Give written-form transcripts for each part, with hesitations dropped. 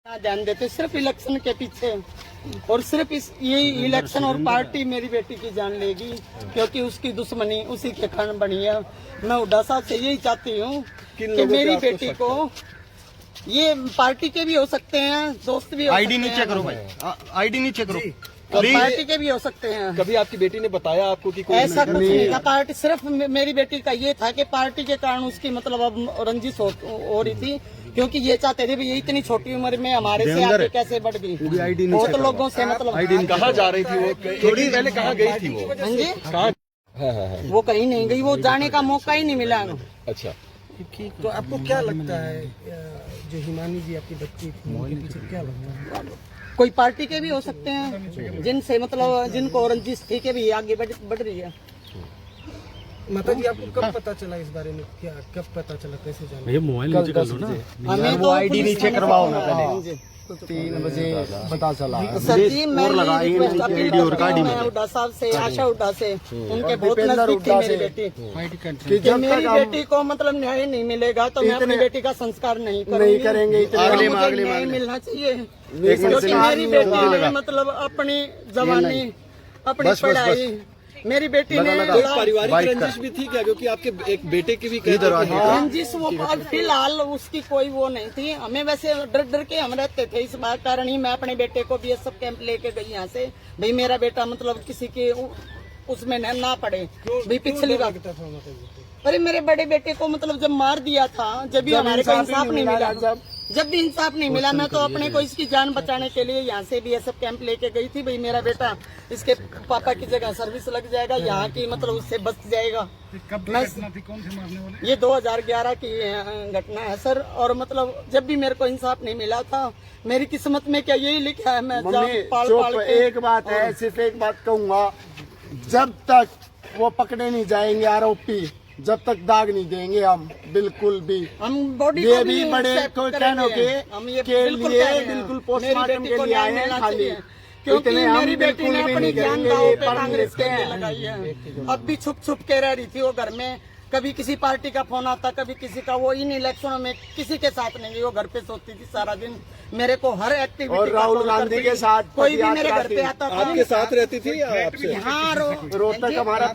ध्यान देते सिर्फ इलेक्शन के पीछे और सिर्फ ये इलेक्शन और पार्टी मेरी बेटी की जान लेगी क्योंकि उसकी दुश्मनी उसी के कारण बनी है। मैं हुड्डा साहब से यही चाहती हूँ कि मेरी बेटी को, ये पार्टी के भी हो सकते हैं, दोस्त भी हो आईडी नीचे करो भाई, आईडी नीचे करो, पार्टी के भी हो सकते हैं। कभी आपकी बेटी ने बताया आपको कि कोई ऐसा कुछ नहीं था। पार्टी सिर्फ मेरी बेटी का ये था कि पार्टी के कारण उसकी मतलब अब रंजिश हो रही थी क्योंकि ये चाहते थे ये इतनी छोटी उम्र में हमारे से आगे कैसे बढ़ गई। बहुत लोगों से मतलब कहाँ जा रही थी वो, थोड़ी पहले कहाँ गई थी वो? हाँ जी, हाँ। वो कहीं नहीं गई, वो जाने का मौका ही नहीं मिला। अच्छा, तो आपको क्या लगता है जो हिमानी जी आपकी बच्ची थी उनके पीछे क्या लगता है? कोई पार्टी के भी हो सकते हैं जिनसे मतलब जिनको रंजिश थी के भी आगे बढ़ रही है। माता जी आपको कब पता चला इस बारे में, क्या कब पता चला, कैसे जाना? ये मोबाइल नीचे कर लो ना, हमें तो आईडी नीचे करवाओ ना पहले। 3 बजे पता चला। सर जी मैं हुड्डा साहब से, आशा हुड्डा से, उनके बहुत नजदीक थी मेरी बेटी कि मेरी बेटी को मतलब न्याय नहीं मिलेगा तो मैं अपनी बेटी का संस्कार नहीं करेंगे। मुझे न्याय मिलना चाहिए क्योंकि मेरी बेटी ने मतलब अपनी जवानी, अपनी पढ़ाई, मेरी बेटी ने पारिवारिक रंजिश भी थी क्या? क्योंकि आपके एक बेटे की भी रंजिश वो फिलहाल उसकी कोई वो नहीं थी। हमें वैसे डर के हम रहते थे, इस बात कारण ही मैं अपने बेटे को BSF कैंप लेके गई यहाँ से, भाई मेरा बेटा मतलब किसी के उसमें ना पड़े। भाई पिछली बार अरे मेरे बड़े बेटे को मतलब जब मार दिया था, जब भी हमारे को इंसाफ नहीं मिला, जब भी इंसाफ नहीं मिला, मैं तो अपने को इसकी जान बचाने के लिए यहाँ से BSF कैंप लेके गई थी। भाई मेरा बेटा इसके पापा की जगह सर्विस लग जाएगा, यहाँ की मतलब उससे बच जाएगा। ये 2011 की घटना है सर। और मतलब जब भी मेरे को इंसाफ नहीं मिला था, मेरी किस्मत में क्या यही लिखा है, मैं पाल एक बात है, सिर्फ एक बात कहूँगा, जब तक वो पकड़े नहीं जाएंगे आरोपी, जब तक दाग नहीं देंगे हम बिल्कुल भी, हम बॉडी ये भी बड़े कहनों के लिए बिल्कुल पोस्टमार्टम के लिए आए हैं खाली, क्योंकि मेरी बेटी ने अपनी जान दांव पे कांग्रेस के लिए लगाई है। अब भी छुप छुप के रह रही थी वो घर में, कभी किसी पार्टी का फोन आता, कभी किसी का। वो इन इलेक्शनों में किसी के साथ नहीं, वो घर पे सोती थी सारा दिन। मेरे को हर एक्टिविटी और राहुल गांधी के साथ कोई भी मेरे घर पे आता था। आपके साथ रहती थी या आपसे? हाँ, रोहतक हमारा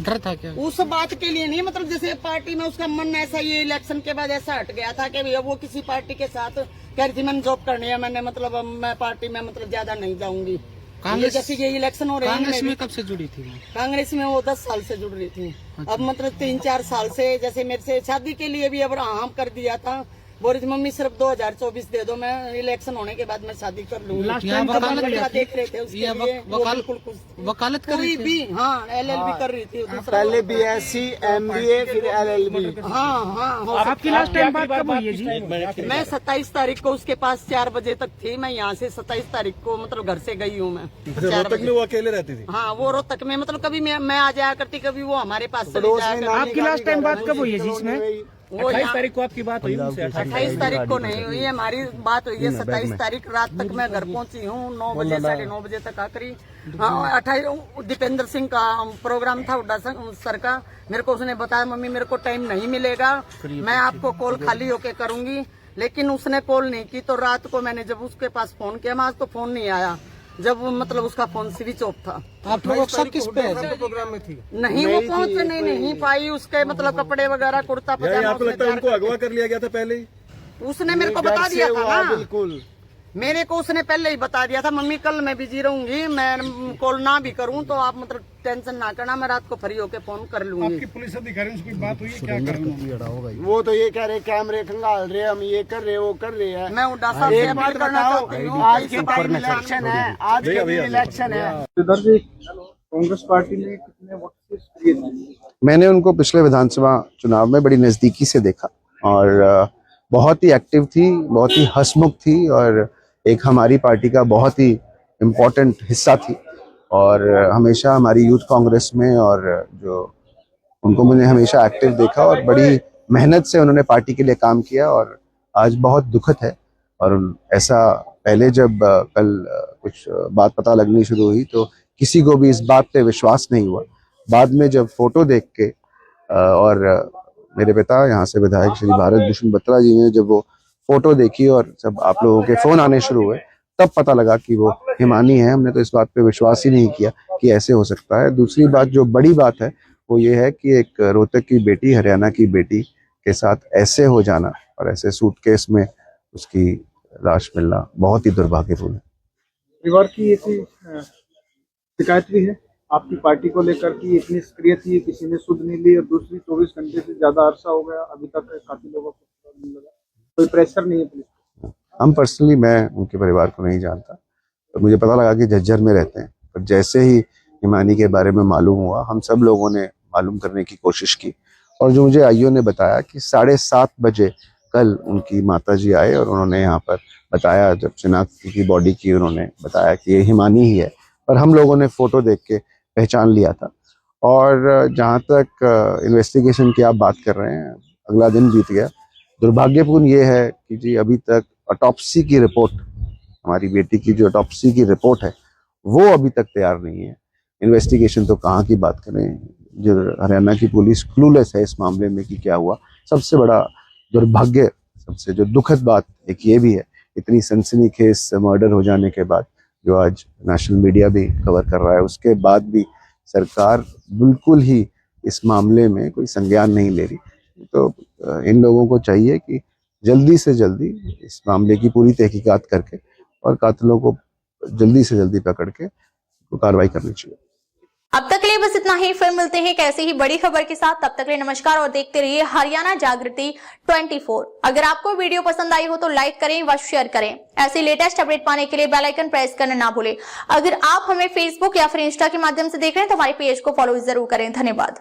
डर था क्या? उस बात के लिए नहीं, मतलब जैसे पार्टी में उसका मन ऐसा, ये इलेक्शन के बाद ऐसा हट गया था कि भैया वो किसी पार्टी के साथ कह रही थी मैंने जॉब करनी है, मैंने मतलब मैं पार्टी में मतलब ज्यादा नहीं जाऊंगी। कांग्रेस जैसे ये इलेक्शन हो रहे हैं, कांग्रेस में कब से जुड़ी थी? कांग्रेस में वो 10 साल से जुड़ रही थी। अब मतलब 3-4 साल से, जैसे मेरे से शादी के लिए भी अब हाँ कर दिया था। बोल रही थी मम्मी सिर्फ 2024 दे दो, मैं इलेक्शन होने के बाद मैं शादी कर लूंगी। देख रहे थे उसके लिए, वो बिल्कुल वकालत कोई भी, हाँ LLB कर रही थी पहले BSc MBA फिर LLB। हाँ। आपकी लास्ट टाइम बात कब हुई है जी? मैं 27 तारीख को उसके पास 4 बजे तक थी। मैं यहाँ से 27 तारीख को मतलब घर से गई हूँ मैं। रोहतक में वो अकेले रहती थी? हाँ, वो रोहतक में, मतलब कभी मैं आ जाया करती, कभी वो हमारे पास चली जाया करती। आपकी लास्ट टाइम बात कब हुई है जी इसमें? 28 तारीख को आपकी बात हुई उनसे? 28 तारीख को नहीं हुई, हमारी बात हुई है 27 तारीख रात तक। मैं घर पहुंची हूँ 9 बजे, 9:30 बजे तक आखिरी। 28 दीपेंद्र सिंह का प्रोग्राम था हुड्डा सर का। मेरे को उसने बताया मम्मी मेरे को टाइम नहीं मिलेगा, मैं आपको कॉल खाली होके करूंगी, लेकिन उसने कॉल नहीं की। तो रात को मैंने जब उसके पास फोन किया, आज तो फोन नहीं आया, जब मतलब उसका फोन स्विच ऑफ था। आप लोग अक्सर किस पे प्रोग्राम में थी? नहीं, वो पहुंचने नहीं पाई। उसके मतलब कपड़े वगैरह, कुर्ता पजामा, आपको लगता है उनको अगवा कर लिया गया था पहले ही? उसने मेरे को बता दिया था ना, बिल्कुल मेरे को उसने पहले ही बता दिया था मम्मी कल मैं बिजी रहूंगी, मैं कॉल ना भी करूं तो आप मतलब टेंशन ना करना, मैं रात को फ्री होके फोन कर लूंगी। आपकी पुलिस अधिकारी से कोई बात हुई है? क्या करें? वो तो ये कह रहे कैमरे खंगाल रहे, हम ये कर रहे, वो कर रहे हैं। मैं हुड्डा साहब से अपील करना चाहती हूँ, आज के टाइम इलेक्शन है, आज के दिन इलेक्शन है। कांग्रेस पार्टी ने कितने वोट दिए थे? मैंने उनको पिछले विधानसभा चुनाव में बड़ी नजदीकी से देखा और बहुत ही एक्टिव थी, बहुत ही हंसमुख थी और एक हमारी पार्टी का बहुत ही इम्पोर्टेंट हिस्सा थी। और हमेशा हमारी यूथ कांग्रेस में, और जो उनको मैंने हमेशा एक्टिव देखा और बड़ी मेहनत से उन्होंने पार्टी के लिए काम किया। और आज बहुत दुखद है, और ऐसा पहले जब कल कुछ बात पता लगनी शुरू हुई तो किसी को भी इस बात पे विश्वास नहीं हुआ। बाद में जब फोटो देख के और मेरे पिता यहाँ से विधायक श्री भारत भूषण बत्रा जी ने जब वो फोटो देखी और जब आप लोगों के फोन आने शुरू हुए तब पता लगा कि वो हिमानी है। हमने तो इस बात पे विश्वास ही नहीं किया कि ऐसे हो सकता है। दूसरी बात, जो बड़ी बात है वो ये है कि एक रोहतक की बेटी, हरियाणा की बेटी के साथ ऐसे हो जाना और ऐसे सूटकेस में उसकी लाश मिलना बहुत ही दुर्भाग्यपूर्ण है। परिवार की ऐसी शिकायत भी है आपकी पार्टी को लेकर कि इतनी सक्रिय थी, किसी ने सुध नहीं ली, और दूसरी 24 घंटे से ज्यादा अरसा हो गया, अभी तक काफी लोगों को नहीं लगा, कोई प्रेशर नहीं है पुलिस को? हम पर्सनली, मैं उनके परिवार को नहीं जानता, तो मुझे पता लगा कि झज्जर में रहते हैं। पर जैसे ही हिमानी के बारे में मालूम हुआ, हम सब लोगों ने मालूम करने की कोशिश की, और जो मुझे आईओ ने बताया कि 7:30 बजे कल उनकी माताजी आए और उन्होंने यहाँ पर बताया, जब शिनाख्त की बॉडी की, उन्होंने बताया कि ये हिमानी ही है। पर हम लोगों ने फोटो देख के पहचान लिया था। और जहाँ तक इन्वेस्टिगेशन की आप बात कर रहे हैं, अगला दिन बीत गया। दुर्भाग्यपूर्ण ये है कि जी अभी तक ऑटोप्सी की रिपोर्ट, हमारी बेटी की जो ऑटोप्सी की रिपोर्ट है वो अभी तक तैयार नहीं है। इन्वेस्टिगेशन तो कहाँ की बात करें, जो हरियाणा की पुलिस क्लूलेस है इस मामले में कि क्या हुआ। सबसे बड़ा दुर्भाग्य, सबसे जो दुखद बात एक ये भी है, इतनी सनसनीखेज मर्डर हो जाने के बाद, जो आज नेशनल मीडिया भी कवर कर रहा है, उसके बाद भी सरकार बिल्कुल ही इस मामले में कोई संज्ञान नहीं ले रही। तो इन लोगों को चाहिए कि जल्दी से जल्दी इस मामले की पूरी तहकीकात करके और कातिलों को जल्दी से जल्दी पकड़ के कार्रवाई करनी चाहिए। अब तक के लिए बस इतना ही। फिर मिलते हैं एक ऐसी ही बड़ी खबर के साथ। तब तक के लिए नमस्कार और देखते रहिए हरियाणा जागृति 24। अगर आपको वीडियो पसंद आई हो तो लाइक करें व शेयर करें। ऐसी लेटेस्ट अपडेट पाने के लिए बेल आइकन प्रेस करना ना भूलें। अगर आप हमें फेसबुक या फिर इंस्टा के माध्यम से देख रहे हैं तो हमारे पेज को फॉलो जरूर करें। धन्यवाद।